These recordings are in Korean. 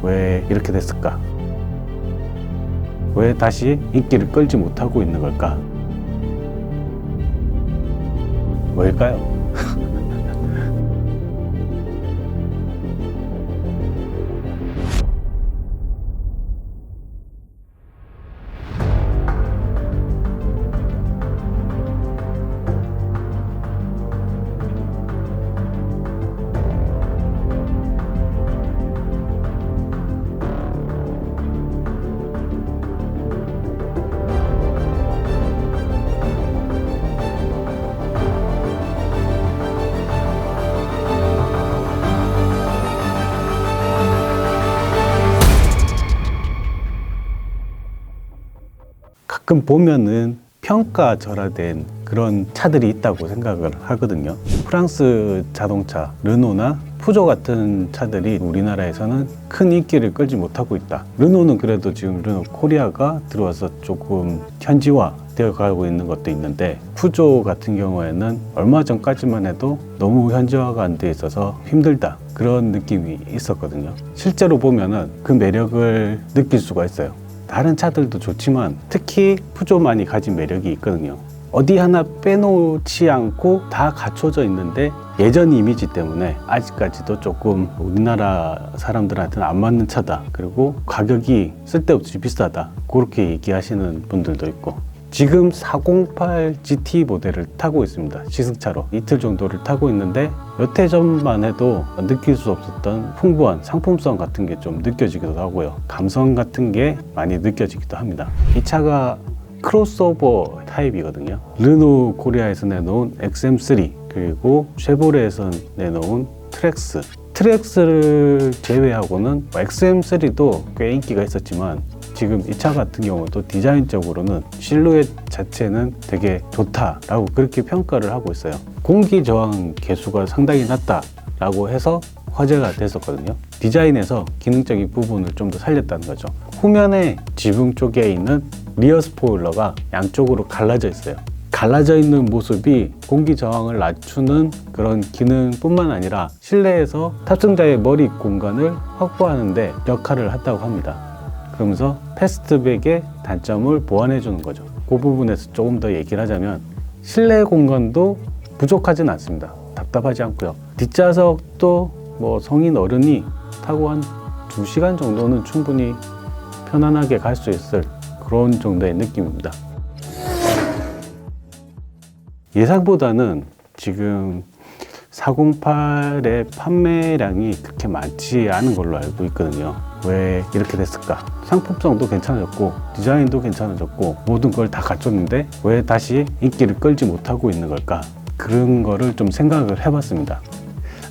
왜 이렇게 됐을까? 왜 다시 인기를 끌지 못하고 있는 걸까? 왜일까요? 가끔 보면은 평가절하된 그런 차들이 있다고 생각을 하거든요. 프랑스 자동차 르노나 푸조 같은 차들이 우리나라에서는 큰 인기를 끌지 못하고 있다. 르노는 그래도 지금 르노 코리아가 들어와서 조금 현지화 되어 가고 있는 것도 있는데, 푸조 같은 경우에는 얼마 전까지만 해도 너무 현지화가 안 돼 있어서 힘들다, 그런 느낌이 있었거든요. 실제로 보면은 그 매력을 느낄 수가 있어요. 다른 차들도 좋지만 특히 푸조만이 가진 매력이 있거든요. 어디 하나 빼놓지 않고 다 갖춰져 있는데, 예전 이미지 때문에 아직까지도 조금 우리나라 사람들한테는 안 맞는 차다, 그리고 가격이 쓸데없이 비싸다, 그렇게 얘기하시는 분들도 있고, 지금 408 GT 모델을 타고 있습니다. 시승차로 이틀 정도를 타고 있는데, 몇 해 전만 해도 느낄 수 없었던 풍부한 상품성 같은 게 좀 느껴지기도 하고요. 감성 같은 게 많이 느껴지기도 합니다. 이 차가 크로스오버 타입이거든요. 르노 코리아에서 내놓은 XM3, 그리고 쉐보레에서 내놓은 트랙스. 트랙스를 제외하고는 XM3도 꽤 인기가 있었지만, 지금 이 차 같은 경우도 디자인적으로는 실루엣 자체는 되게 좋다라고 그렇게 평가를 하고 있어요. 공기 저항 계수가 상당히 낮다라고 해서 화제가 됐었거든요. 디자인에서 기능적인 부분을 좀 더 살렸다는 거죠. 후면에 지붕 쪽에 있는 리어 스포일러가 양쪽으로 갈라져 있어요. 갈라져 있는 모습이 공기 저항을 낮추는 그런 기능뿐만 아니라 실내에서 탑승자의 머리 공간을 확보하는 데 역할을 한다고 합니다. 그러면서 패스트백의 단점을 보완해 주는 거죠. 그 부분에서 조금 더 얘기를 하자면, 실내 공간도 부족하진 않습니다. 답답하지 않고요. 뒷좌석도 뭐 성인 어른이 타고 한 2시간 정도는 충분히 편안하게 갈 수 있을 그런 정도의 느낌입니다. 예상보다는 지금 408의 판매량이 그렇게 많지 않은 걸로 알고 있거든요. 왜 이렇게 됐을까? 상품성도 괜찮아졌고 디자인도 괜찮아졌고 모든 걸 다 갖췄는데 왜 다시 인기를 끌지 못하고 있는 걸까? 그런 거를 좀 생각을 해봤습니다.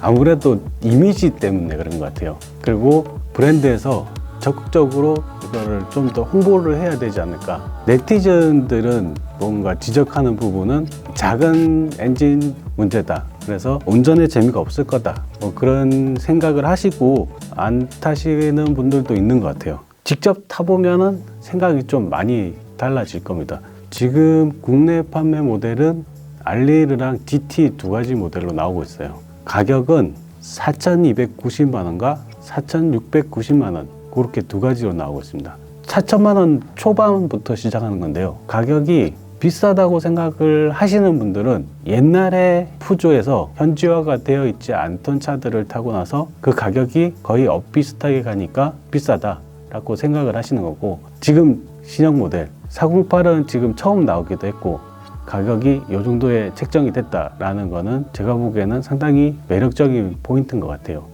아무래도 이미지 때문에 그런 것 같아요. 그리고 브랜드에서 적극적으로 이거를 좀 더 홍보를 해야 되지 않을까. 네티즌들은 뭔가 지적하는 부분은 작은 엔진 문제다, 그래서 운전에 재미가 없을 거다, 뭐 그런 생각을 하시고 안 타시는 분들도 있는 것 같아요. 직접 타보면은 생각이 좀 많이 달라질 겁니다. 지금 국내 판매 모델은 알리르랑 GT 두 가지 모델로 나오고 있어요. 가격은 4,290만 원과 4,690만 원, 그렇게 두 가지로 나오고 있습니다. 4천만 원 초반부터 시작하는 건데요. 가격이 비싸다고 생각을 하시는 분들은 옛날에 푸조에서 현지화가 되어 있지 않던 차들을 타고 나서 그 가격이 거의 엇비슷하게 가니까 비싸다라고 생각을 하시는 거고, 지금 신형 모델 408은 지금 처음 나오기도 했고 가격이 이 정도에 책정이 됐다라는 거는 제가 보기에는 상당히 매력적인 포인트인 것 같아요.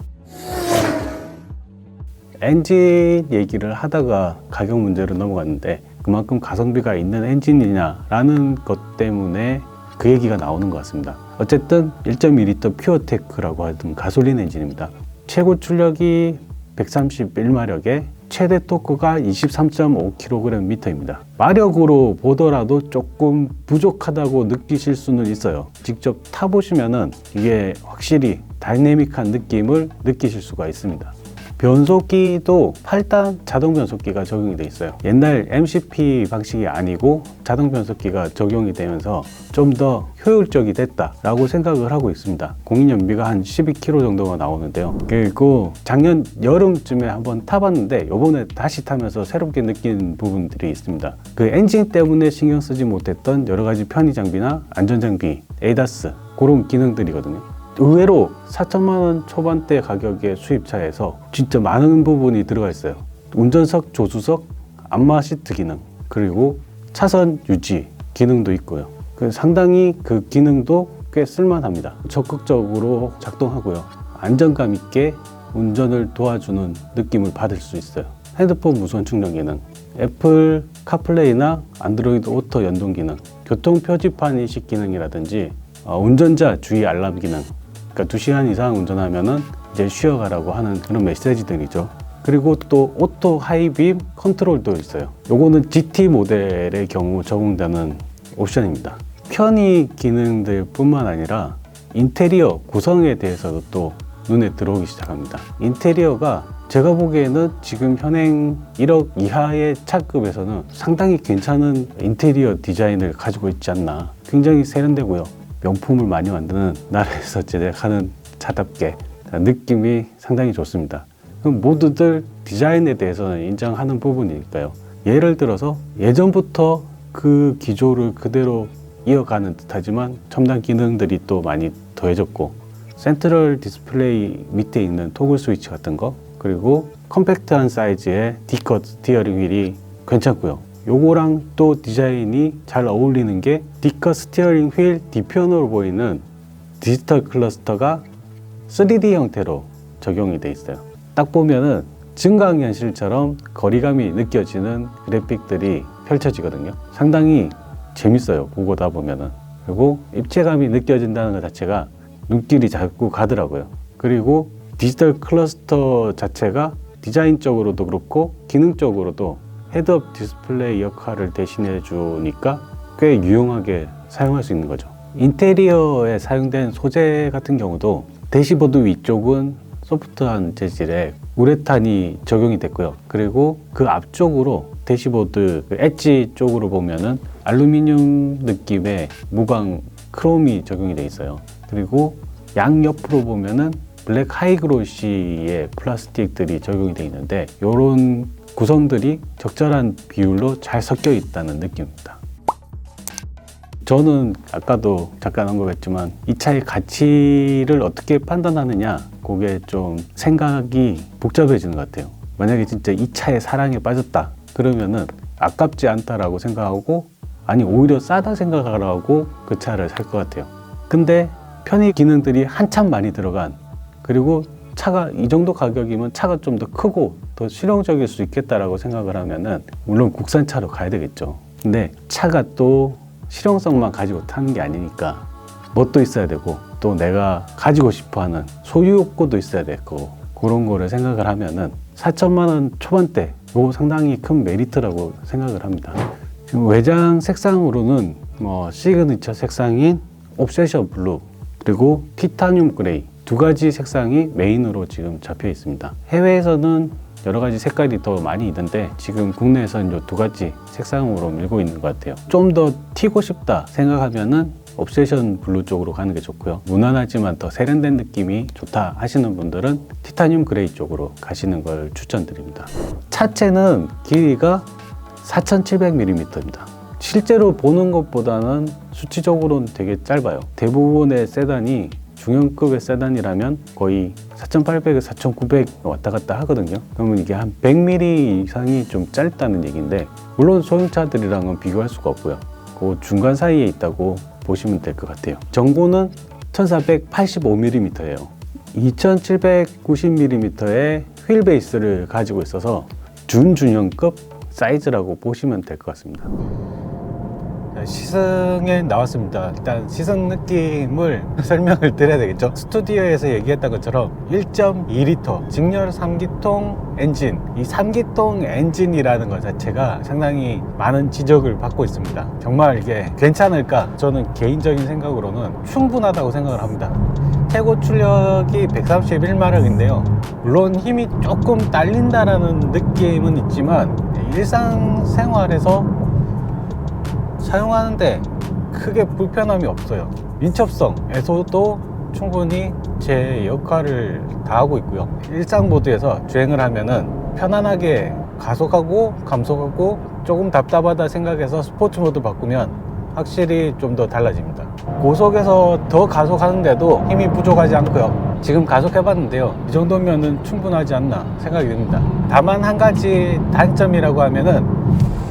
엔진 얘기를 하다가 가격 문제로 넘어갔는데, 그만큼 가성비가 있는 엔진이냐라는 것 때문에 그 얘기가 나오는 것 같습니다. 어쨌든 1.2L 퓨어테크라고 하던 가솔린 엔진입니다. 최고 출력이 131마력에 최대 토크가 23.5kgm입니다. 마력으로 보더라도 조금 부족하다고 느끼실 수는 있어요. 직접 타보시면은 이게 확실히 다이내믹한 느낌을 느끼실 수가 있습니다. 변속기도 8단 자동 변속기가 적용이 돼 있어요. 옛날 MCP 방식이 아니고 자동 변속기가 적용이 되면서 좀 더 효율적이 됐다라고 생각을 하고 있습니다. 공인 연비가 한 12km 정도가 나오는데요. 그리고 작년 여름쯤에 한번 타봤는데 이번에 다시 타면서 새롭게 느낀 부분들이 있습니다. 그 엔진 때문에 신경 쓰지 못했던 여러 가지 편의 장비나 안전 장비, ADAS 그런 기능들이거든요. 의외로 4천만 원 초반대 가격의 수입차에서 진짜 많은 부분이 들어가 있어요. 운전석, 조수석, 안마 시트 기능, 그리고 차선 유지 기능도 있고요. 상당히 그 기능도 꽤 쓸만합니다. 적극적으로 작동하고요. 안정감 있게 운전을 도와주는 느낌을 받을 수 있어요. 핸드폰 무선 충전 기능, 애플 카플레이나 안드로이드 오토 연동 기능, 교통 표지판 인식 기능이라든지 운전자 주의 알람 기능, 그러니까 2시간 이상 운전하면은 이제 쉬어가라고 하는 그런 메시지들이죠. 그리고 또 오토 하이빔 컨트롤도 있어요. 요거는 GT 모델의 경우 적용되는 옵션입니다. 편의 기능들 뿐만 아니라 인테리어 구성에 대해서도 또 눈에 들어오기 시작합니다. 인테리어가 제가 보기에는 지금 현행 1억 이하의 차급에서는 상당히 괜찮은 인테리어 디자인을 가지고 있지 않나. 굉장히 세련되고요. 명품을 많이 만드는 나라에서 제작하는 차답게 느낌이 상당히 좋습니다. 그럼 모두들 디자인에 대해서는 인정하는 부분이니까요. 예를 들어서 예전부터 그 기조를 그대로 이어가는 듯하지만 첨단 기능들이 또 많이 더해졌고, 센트럴 디스플레이 밑에 있는 토글 스위치 같은 거, 그리고 컴팩트한 사이즈의 D컷 스티어링 휠이 괜찮고요. 요거랑 또 디자인이 잘 어울리는 게 D컷 스티어링 휠 뒤편으로 보이는 디지털 클러스터가 3D 형태로 적용이 돼 있어요. 딱 보면은 증강현실처럼 거리감이 느껴지는 그래픽들이 펼쳐지거든요. 상당히 재밌어요, 보고다 보면은. 그리고 입체감이 느껴진다는 것 자체가 눈길이 자꾸 가더라고요. 그리고 디지털 클러스터 자체가 디자인적으로도 그렇고 기능적으로도 헤드업 디스플레이 역할을 대신해 주니까 꽤 유용하게 사용할 수 있는 거죠. 인테리어에 사용된 소재 같은 경우도 대시보드 위쪽은 소프트한 재질의 우레탄이 적용이 됐고요. 그리고 그 앞쪽으로 대시보드 그 엣지 쪽으로 보면은 알루미늄 느낌의 무광 크롬이 적용이 돼 있어요. 그리고 양옆으로 보면은 블랙 하이그로시의 플라스틱들이 적용이 돼 있는데 이런 구성들이 적절한 비율로 잘 섞여 있다는 느낌입니다. 저는 아까도 잠깐 언급했지만 이 차의 가치를 어떻게 판단하느냐, 그게 좀 생각이 복잡해지는 것 같아요. 만약에 진짜 이 차의 사랑에 빠졌다 그러면은 아깝지 않다라고 생각하고, 아니 오히려 싸다 생각하라고 그 차를 살 것 같아요. 근데 편의 기능들이 한참 많이 들어간, 그리고 차가 이 정도 가격이면 차가 좀 더 크고 더 실용적일 수 있겠다라고 생각을 하면은 물론 국산차로 가야 되겠죠. 근데 차가 또 실용성만 가지고 타는 게 아니니까 멋도 있어야 되고, 또 내가 가지고 싶어하는 소유 욕구도 있어야 되고, 그런 거를 생각을 하면은 4천만 원 초반대 이거 상당히 큰 메리트라고 생각을 합니다. 지금 외장 색상으로는 시그니처 색상인 옵세션 블루 그리고 티타늄 그레이 두 가지 색상이 메인으로 지금 잡혀 있습니다. 해외에서는 여러 가지 색깔이 더 많이 있는데 지금 국내에서는 이 두 가지 색상으로 밀고 있는 것 같아요. 좀 더 튀고 싶다 생각하면은 옵세션 블루 쪽으로 가는 게 좋고요. 무난하지만 더 세련된 느낌이 좋다 하시는 분들은 티타늄 그레이 쪽으로 가시는 걸 추천드립니다. 차체는 길이가 4700mm입니다. 실제로 보는 것보다는 수치적으로는 되게 짧아요. 대부분의 세단이 중형급의 세단이라면 거의 4800에서 4900 왔다 갔다 하거든요. 그러면 이게 한 100mm 이상이 좀 짧다는 얘기인데, 물론 소형차들이랑은 비교할 수가 없고요. 그 중간 사이에 있다고 보시면 될 것 같아요. 전고는 1485mm예요. 2790mm의 휠 베이스를 가지고 있어서 준중형급 사이즈라고 보시면 될 것 같습니다. 시승에 나왔습니다. 일단 시승 느낌을 설명을 드려야 되겠죠. 스튜디오에서 얘기했던 것처럼 1.2L 직렬 3기통 엔진, 이 3기통 엔진이라는 것 자체가 상당히 많은 지적을 받고 있습니다. 정말 이게 괜찮을까? 저는 개인적인 생각으로는 충분하다고 생각을 합니다. 최고 출력이 131마력인데요. 물론 힘이 조금 딸린다라는 느낌은 있지만 일상생활에서 사용하는데 크게 불편함이 없어요. 민첩성에서도 충분히 제 역할을 다하고 있고요. 일상 모드에서 주행을 하면은 편안하게 가속하고 감속하고 조금 답답하다 생각해서 스포츠 모드 바꾸면 확실히 좀 더 달라집니다. 고속에서 더 가속하는데도 힘이 부족하지 않고요. 지금 가속해봤는데요, 이 정도면은 충분하지 않나 생각이 듭니다. 다만 한 가지 단점이라고 하면은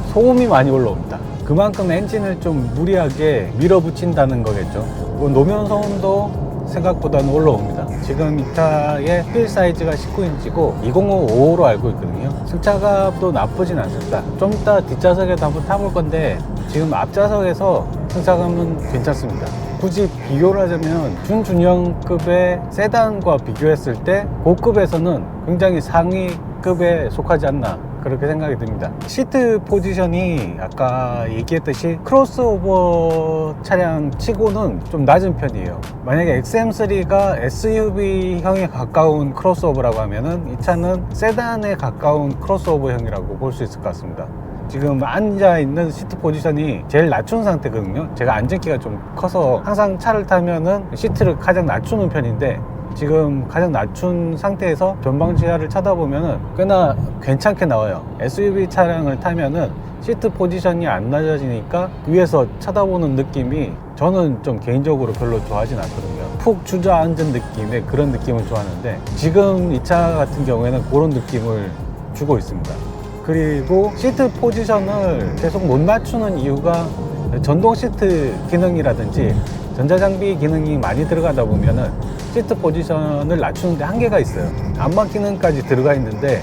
소음이 많이 올라옵니다. 그만큼 엔진을 좀 무리하게 밀어붙인다는 거겠죠. 노면 소음도 생각보다는 올라옵니다. 지금 이 차의 휠 사이즈가 19인치고 2055로 알고 있거든요. 승차감도 나쁘진 않습니다. 좀 이따 뒷좌석에도 한번 타볼 건데 지금 앞좌석에서 승차감은 괜찮습니다. 굳이 비교를 하자면 준중형급의 세단과 비교했을 때 고급에서는 굉장히 상위급에 속하지 않나 그렇게 생각이 듭니다. 시트 포지션이 아까 얘기했듯이 크로스오버 차량 치고는 좀 낮은 편이에요. 만약에 XM3가 SUV형에 가까운 크로스오버라고 하면은 이 차는 세단에 가까운 크로스오버형이라고 볼 수 있을 것 같습니다. 지금 앉아있는 시트 포지션이 제일 낮춘 상태거든요. 제가 앉은키가 좀 커서 항상 차를 타면은 시트를 가장 낮추는 편인데 지금 가장 낮춘 상태에서 전방 지하를 쳐다보면은 꽤나 괜찮게 나와요. SUV 차량을 타면은 시트 포지션이 안 낮아지니까 위에서 쳐다보는 느낌이 저는 좀 개인적으로 별로 좋아하진 않거든요. 푹 주저앉은 느낌의 그런 느낌을 좋아하는데 지금 이 차 같은 경우에는 그런 느낌을 주고 있습니다. 그리고 시트 포지션을 계속 못 맞추는 이유가 전동 시트 기능이라든지 전자장비 기능이 많이 들어가다 보면은 시트 포지션을 낮추는데 한계가 있어요. 안마 기능까지 들어가 있는데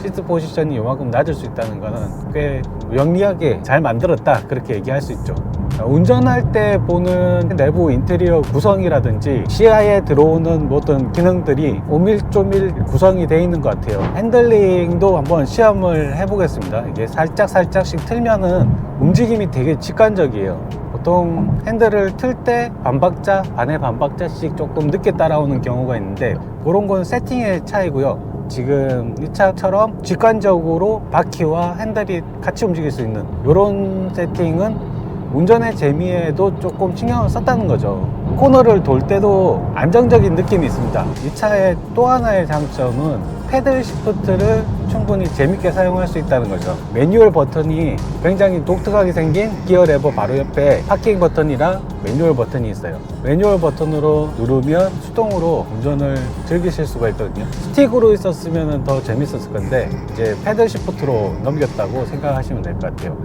시트 포지션이 이만큼 낮을 수 있다는 거는 꽤 영리하게 잘 만들었다 그렇게 얘기할 수 있죠. 운전할 때 보는 내부 인테리어 구성이라든지 시야에 들어오는 모든 기능들이 오밀조밀 구성이 되어 있는 것 같아요. 핸들링도 한번 시험을 해보겠습니다. 이게 살짝씩 틀면은 움직임이 되게 직관적이에요. 보통 핸들을 틀 때 반박자, 반의 반박자씩 조금 늦게 따라오는 경우가 있는데 그런 건 세팅의 차이고요. 지금 이 차처럼 직관적으로 바퀴와 핸들이 같이 움직일 수 있는 이런 세팅은 운전의 재미에도 조금 신경을 썼다는 거죠. 코너를 돌 때도 안정적인 느낌이 있습니다. 이 차의 또 하나의 장점은 패들 시프트를 충분히 재밌게 사용할 수 있다는 거죠. 매뉴얼 버튼이 굉장히 독특하게 생긴 기어 레버 바로 옆에 파킹 버튼이랑 매뉴얼 버튼이 있어요. 매뉴얼 버튼으로 누르면 수동으로 운전을 즐기실 수가 있거든요. 스틱으로 있었으면 더 재밌었을 건데 이제 패들 시프트로 넘겼다고 생각하시면 될 것 같아요.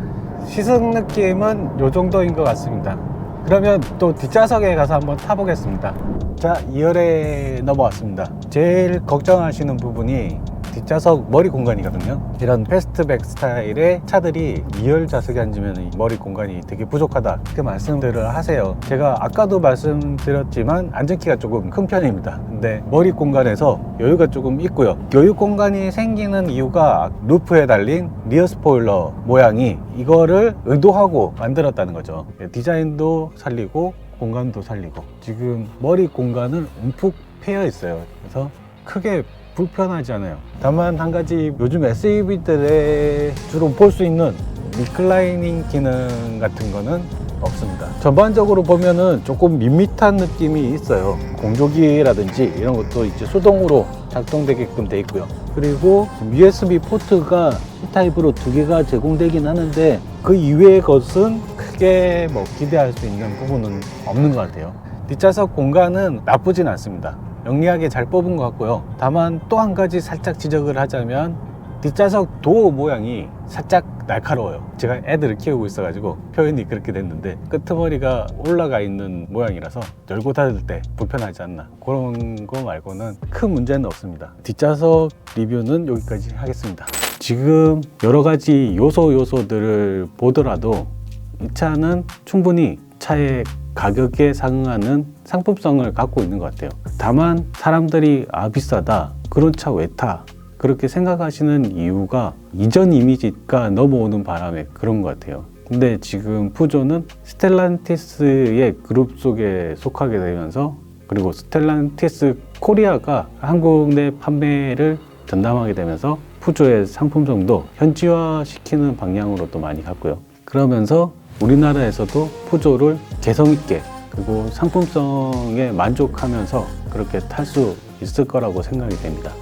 시승 느낌은 이 정도인 것 같습니다. 그러면 또 뒷좌석에 가서 한번 타보겠습니다. 자, 2열에 넘어왔습니다. 제일 걱정하시는 부분이 뒷좌석 머리 공간이거든요. 이런 패스트백 스타일의 차들이 2열 좌석에 앉으면 머리 공간이 되게 부족하다 이렇게 말씀들을 하세요. 제가 아까도 말씀드렸지만 앉은키가 조금 큰 편입니다. 근데 머리 공간에서 여유가 조금 있고요. 여유 공간이 생기는 이유가 루프에 달린 리어 스포일러 모양이 이거를 의도하고 만들었다는 거죠. 디자인도 살리고 공간도 살리고 지금 머리 공간은 움푹 패여 있어요. 그래서 크게 불편하지 않아요. 다만 한 가지 요즘 SUV들에 주로 볼 수 있는 리클라이닝 기능 같은 거는 없습니다. 전반적으로 보면은 조금 밋밋한 느낌이 있어요. 공조기라든지 이런 것도 이제 수동으로 작동되게끔 돼 있고요. 그리고 USB 포트가 C타입으로 2개가 제공되긴 하는데 그 이외의 것은 크게 뭐 기대할 수 있는 부분은 없는 것 같아요. 뒷좌석 공간은 나쁘진 않습니다. 영리하게 잘 뽑은 것 같고요. 다만 또 한 가지 살짝 지적을 하자면 뒷좌석 도어 모양이 살짝 날카로워요. 제가 애들을 키우고 있어가지고 표현이 그렇게 됐는데 끄트머리가 올라가 있는 모양이라서 열고 닫을 때 불편하지 않나 그런 거 말고는 큰 문제는 없습니다. 뒷좌석 리뷰는 여기까지 하겠습니다. 지금 여러 가지 요소들을 보더라도 이 차는 충분히 차의 가격에 상응하는 상품성을 갖고 있는 것 같아요. 다만 사람들이 비싸다, 그런 차 왜 타? 그렇게 생각하시는 이유가 이전 이미지가 넘어오는 바람에 그런 것 같아요. 근데 지금 푸조는 스텔란티스의 그룹 속에 속하게 되면서, 그리고 스텔란티스 코리아가 한국 내 판매를 전담하게 되면서 푸조의 상품성도 현지화시키는 방향으로 또 많이 갔고요. 그러면서 우리나라에서도 푸조를 개성 있게, 그리고 상품성에 만족하면서 그렇게 탈 수 있을 거라고 생각이 됩니다.